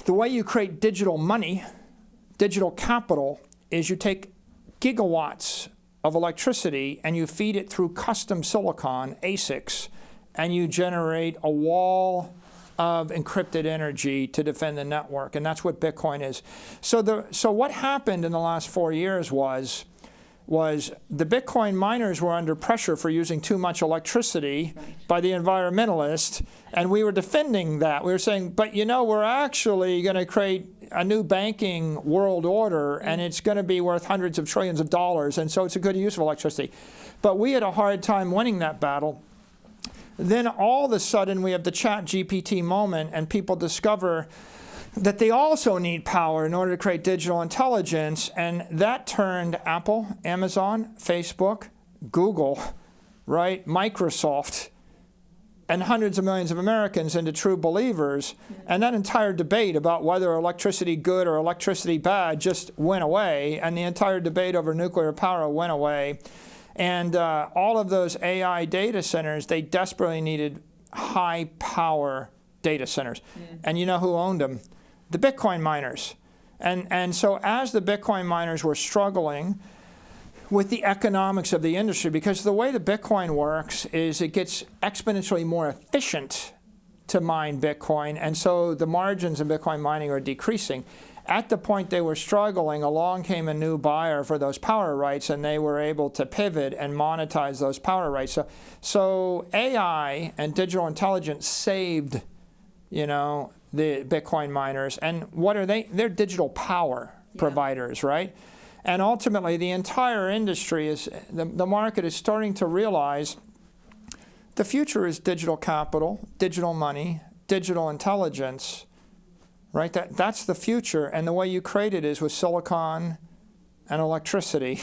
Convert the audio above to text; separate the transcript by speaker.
Speaker 1: The way you create digital money, digital capital, is you take gigawatts of electricity and you feed it through custom silicon, ASICs, and you generate a wall of encrypted energy to defend the network, and that's what Bitcoin is. So what happened in the last 4 years was the Bitcoin miners were under pressure for using too much electricity by the environmentalists, and we were defending that. We were saying, but you know, we're actually going to create a new banking world order, and it's going to be worth hundreds of trillions of dollars, and so it's a good use of electricity. But we had a hard time winning that battle. Then all of a sudden we have the ChatGPT moment, and people discover that they also need power in order to create digital intelligence, and that turned Apple, Amazon, Facebook, Google, right, Microsoft, and hundreds of millions of Americans into true believers. And that entire debate about whether electricity good or electricity bad just went away, and the entire debate over nuclear power went away. And all of those AI data centers, they desperately needed high power data centers. And you know who owned them? The Bitcoin miners. And so as the Bitcoin miners were struggling with the economics of the industry, because the way the Bitcoin works is it gets exponentially more efficient to mine Bitcoin, and so the margins in Bitcoin mining are decreasing. At the point they were struggling, along came a new buyer for those power rights, and they were able to pivot and monetize those power rights. So AI and digital intelligence saved, you know, the Bitcoin miners. And what are they? They're digital power providers, right? And ultimately, the entire industry is, the market is starting to realize the future is digital capital, digital money, digital intelligence. Right? That's the future, and the way you create it is with silicon and electricity.